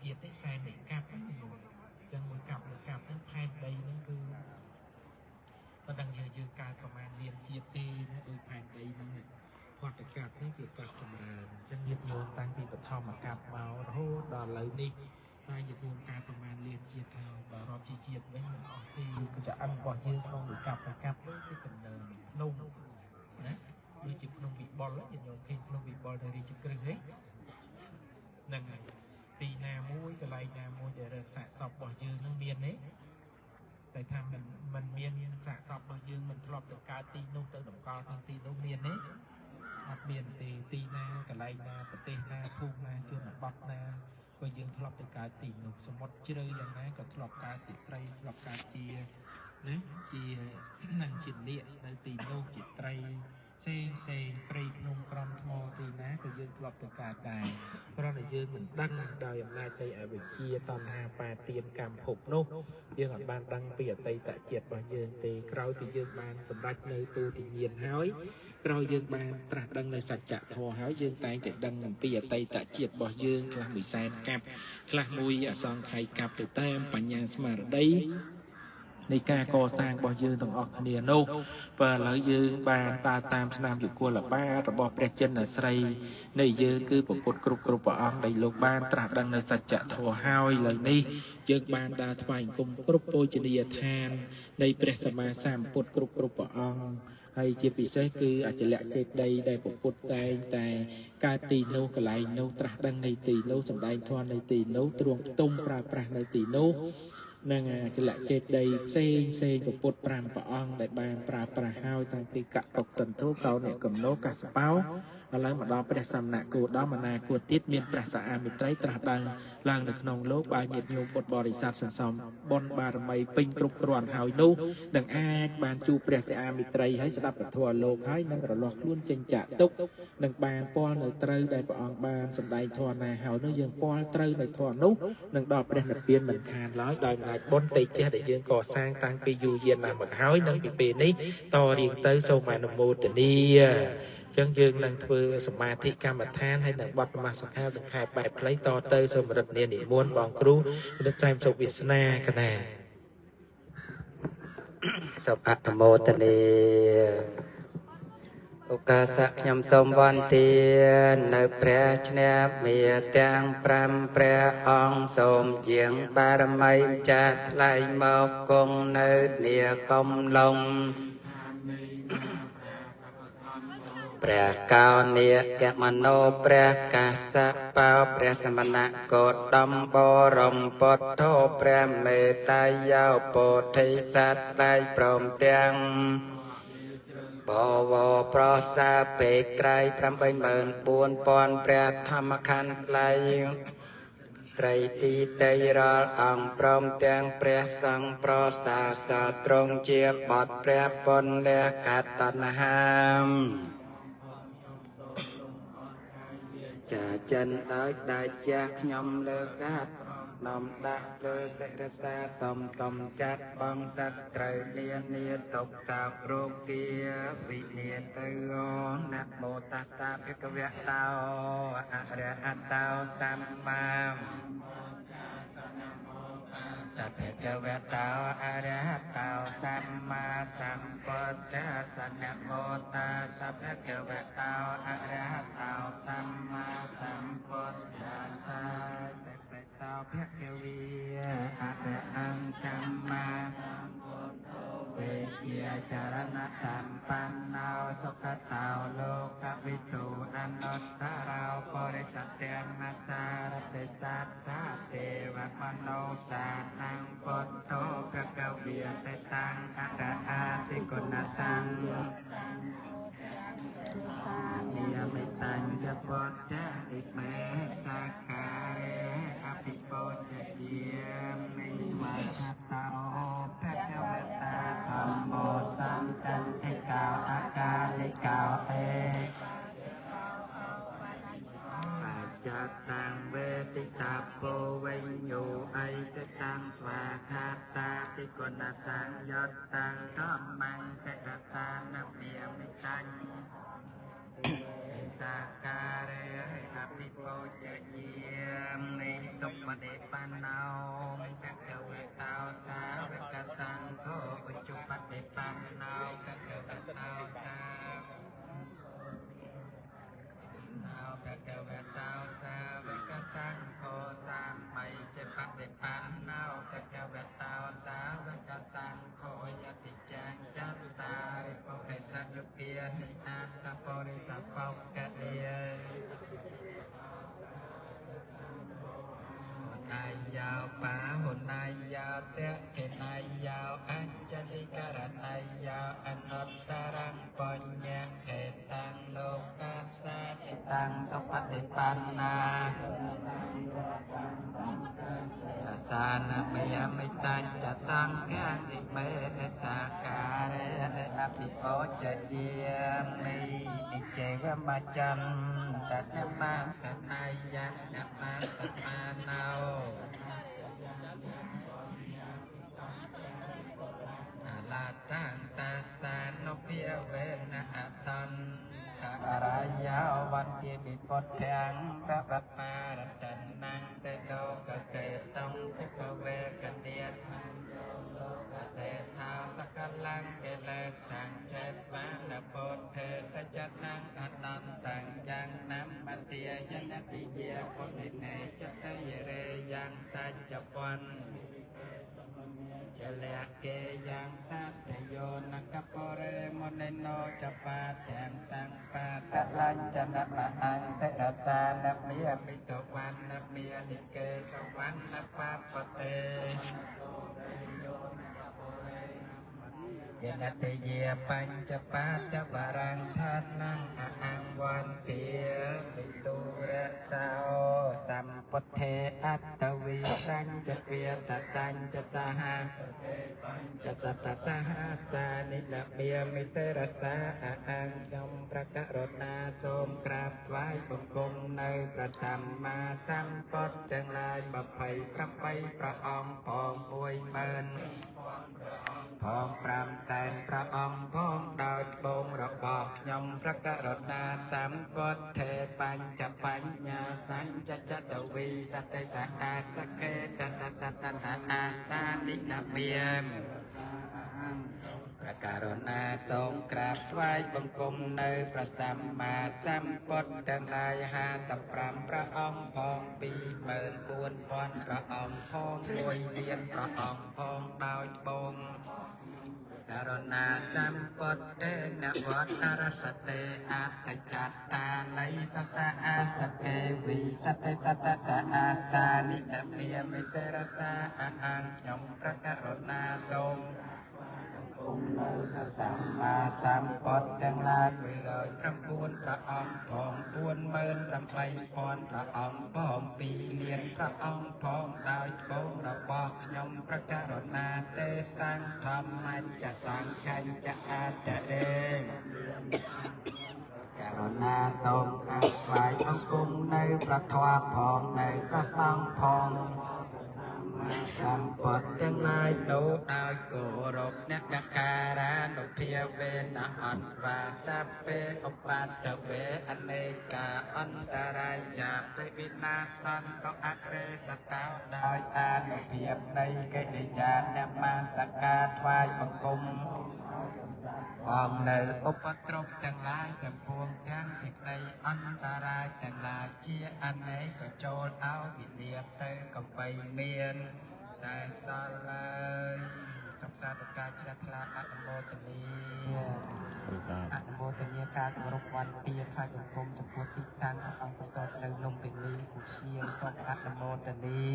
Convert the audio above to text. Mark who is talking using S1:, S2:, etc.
S1: ជាតិនេះសែននៃកាប់ហ្នឹងចឹងមួយកាប់ហ្នឹងផែនដីហ្នឹងគឺមិនដឹងយើងកើតប្រមាណលានជាតិទេណាដោយផែនដីហ្នឹងវត្តកាប់នេះជាកាប់ចម្រើនចឹងញាតិញោមតាំងពីបឋមកាប់មករហូតដល់ឥឡូវនេះតែញាតិញោមកើតប្រមាណលានជាតិហើយបើរាប់ជាជាតិវិញមិនអស់ទេគឺចាអឹងរបស់យើងក្នុងមួយកាប់ទៅកាប់នោះគឺកំណើនភ្នំណាដូចជាភ្នំវិបុលញាតិញោមឃើញភ្នំវិបុលដែលរាជក្រឹសហ្នឹងហើយទីណាមួយកន្លែងណាមួយដែលរកសាកសពរបស់យើងនឹងមានទេតែថាมันមានសាកសពរបស់យើងមិនធ្លាប់ទៅកើតទីនោះទៅតម្កល់ក្នុងទីនោះមានទេអត់មានទេទីណាកន្លែងណាប្រទេសណាភូមិណាជនបទណាក៏យើងធ្លាប់ទៅកើតទីនោះសមុទ្រជ្រៅយ៉ាងណាក៏ធ្លាប់កើតទីត្រីធ្លាប់កើតជាណាជានឹងជាលៀកនៅទីនោះជាត្រីផ្សេងព្រៃភ្នំក្រំថ្មទីណាក៏យើងធ្លាប់ទៅកើតដែរព្រោះតែយើងមិនដឹងដោយអំណាចនៃអវិជ្ជាតណ្ហាបាទានកម្មភពនោះយើងអត់បានដឹងពីអតីតជាតិរបស់យើងទេក្រោយពីយើងបានសម្រេចនៅទូទីញាណហើយក្រោយយើងបានត្រាស់ដឹងនៅសច្ចធម៌ហើយយើងតែងតែដឹងអំពីអតីតជាតិរបស់យើងខ្លះមួយសែនកាប់ខ្លះមួយអសង្ខ័យកាប់ទៅតាមបញ្ញាស្មារតីនៃការកសាងរបស់យើងទាំងអស់គ្នានោះបើឥឡូវយើងបានដើរតាមស្នាមយុគលបាតរបស់ព្រះចិនស្រីនៃយើងគឺពុទ្ធគ្រប់ព្រះអង្គដែលលោកបានត្រាស់ដឹងនៅសច្ចធម៌ហើយឥឡូវនេះយើងបានដើរថ្វាយអង្គមគ្រប់ពូជនីយដ្ឋាននៃព្រះសម្មាសម្ពុទ្ធគ្រប់ព្រះអង្គហើយជាពិសេសគឺអចលៈចេតីដែលពុទ្ធតែងតែកើតទីនោះកន្លែងនោះត្រាស់ដឹងនៃទីនោះសម្ដែងធម៌នៅទីនោះទ្រង់ផ្ទុំប្រើប្រាស់នៅទីនោះនឹងអចលៈចេតីផ្សេងពុទ្ធ5ព្រះអង្គដែលបានប្រើប្រាស់ហើយតាំងពីកតុកសន្ធុកោអ្នកកំណោកសបោឥឡូវមកដល់ព្រះសមណគោតមអនាគតទៀតមានព្រះសាអាមិត្រីត្រាស់ដឹងឡើងនៅក្នុងលោកបើញាតិញោមពុទ្ធបរិស័ទសន្សំបុណ្យបារមីពេញគ្រប់គ្រាន់ហើយនោះនឹងអាចបានជួបព្រះសាអាមិត្រីហើយស្ដាប់ពធលោកហើយនឹងរលាស់ខ្លួនចេញចាក់ទុកនឹងបានពាល់នៅត្រូវដែលព្រះអង្គបានសម្ដែងធម៌ណាហើយនោះយើងពាល់ត្រូវនៅធម៌នោះនឹងដល់ព្រះនិព្វានមិនខានឡើយដោយអំណាចបុណ្យតេជះដែលយើងកសាងតាំងពីយូរយារណាស់មកហើយនឹងពីពេលនេះតរៀងទៅសូមអនុមោទនាចឹងយើងនឹងធ្វើសមាធិកម្មដ្ឋានហើយនឹងបទនមស្ការសង្ខេបបែបខ្លីតទៅសូមរិទ្ធនានិមន្តបងគ្រូលោកចែមសុខវាសនាកណា
S2: សូមអនុមោទនាឱកាសខ្ញុំសូមវន្ទានៅព្រះឈ្នះមាទាំង5ព្រះអង្គសូមជាងបារមីចាស់ថ្លៃមកគង់នៅនាគំឡុងព្រះកោនិកមនោព្រះកាសបោព្រះសមណគោតមបរមពុទ្ធោព្រះមេត្តាយោពោធិសត្វថ្លៃព្រមទាំងបវរប្រសាពេកក្រៃ84000ព្រះធម្មខណ្ឌថ្លៃត្រីទីតីរាល់អង្គព្រមទាំងព្រះសង្ឃប្រសាសត្រង់ជាបទព្រះពុនលះកតណ្ហាចាចិនដោយដាច់ចាស់ខ្ញុំលើកាត់នំដាក់លើសិរសាសំតំចាត់បងសត្វត្រូវនាទុកសោករោគាវិនាទៅណាមោតតាភិក្ខវៈតោអរហតោសម្មាសភិក្ខវៈតោអរហតោសម្មាសម្ពុទ្ធស្សនមោតាសភិក្ខវៈតោអរហតោសម្មាសម្ពុទ្ធស្សតោភគវីអរហង្គសម្មាសម្ពុទ្ធោវេជាចរណសម្បណ្ណោសុខតោលោកវិទូអនុត្តរោបរិសत्यមសារតិសត្តាទេវមនោសានំពុទ្ធោភគវីតតាំងអរអាតិគុណសង្ឃនិយមិតាញ់ចពុទ្ធិមេសាការេអភិពោជយាមិវត្តតោភគវតាធម្មោសន្តន្តិកោអកាလိកោអេចតាំងវេទិតាពោវិញ្ញូអៃតតាំងស្វាខាតាតិគុណសង្យតតាំងធម្មង្សិរតានមិមិតាញ់សាការេអភិពោជយាមិសុប ฏิปันโนภะคะวะโตสาวกสังโฆปัจจุปฏิปันโนภะคะวะโตสาวนาภะคะวะโตสาวกสังโฆสัมไมจะปฏิปันโนภะคะวะโตสาวกสังโฆยติจังจัตตาริปุริสัยุเกียนิอัตตะปุริสัพพะกะเดียนายยาวป่าหุนายยาวเตะเขนายยาวอัญจลิการนายยาวอนุตตรังปัญญาเขตังโลกัสสะติตังสุปฏิปันนาสานเมยมิตัญจะสังฆาติเมตตาการะอภิโภจเจียมินิเจวมาจันตัณมาสนายะนัมมาสมานาลาตังตาสานเพียเวนะอัตตันการายาวันเยบิปทยังพระปปารตันนังเตโตกเกตังทิพเวกันเดียนเตทาสกัลลังเกเลสังเจตวานโพเทตจัตนังอนันตังยังนัมมัตเตียยนติเยปุริเนจตเยเรยังสัจจวันเจเลเกยังทัตโยนักปเรมเนโนจปาแทนตังปาตะลัญจนะมหังเตระตานะเมียมิตวันนะเมียนิเกสวันนะปาปเตยนัตเยปัญจปาจวารังทานังอังวันเตียปิตุระสาวสัมปเทอัตตวิสัญจเปียตสัญจสหัสจะสัตตสหัสสานิละเบียมิเสรสาอังยมพระกรุณาทรงกราบไหว้บังคมในพระสัมมาสัมพุทธเจ้าลายบำเพ็ญพระไปพระองค์พองอวยเมินพองปรามแสนพระองค์พองดาวบงระบอกยมพระกรุณาสัมพุทธเทปัญจปัญญาสัญจจตวีสัตตสะอาสเกตตสัตตะอาสานินาเบียมพระกรุณาทรงกราบไหว้บังคมในพระสัมมาสัมพุทธทั้งหลาย53พระองค์พองปีเบินปวนพรพระองค์พองรวยเรียนพระองค์พองดาวบงกรุณาสัมพุทเตนะวัตรสเตอัตจัตตานัยทัสสะอาสเกวิสัตเตสัตตะอาสานิตเมียมิเสรสาอังยมพระกรุณาทรงสัมมาสัมพุทธทั้งหลายเลยพระพุทธพระองค์พองปวนเมินรำไปพรพระองค์พร้อมปีเลียนพระองค์พร้อมดาวโบระบอกยมพระกรุณาเตสังธรรมจะสังขันจะอาจะเดงกรุณาทรงกราบไหว้บังคมในพระทวารพองในพระสังฆพองสัมพุทธทั้งหลายโนดาวโกรบนักการานุเพียเวนะอันวาสัพเพอุปัตตเวอเนกาอันตรายาไปวินาสันก็อักเรสตาโดยอานุเพียบในกิริยานมาสการถวายบังคมองในอุปตรบทั้งหลายจำพวงทั้งสิบในอันตรายทั้งหลายเชียอันไหนก็โจรเอาวิเลียเตยก็ไปเมียนแต่สลายสัมสาตการจัตลาอัตโมตนีอัตโมตนีการกรบวันเตียข้าจุกรมจุกพุทธิตังอังประสอดในลมเป็นลีกุเชียงสอบอัตโมตนี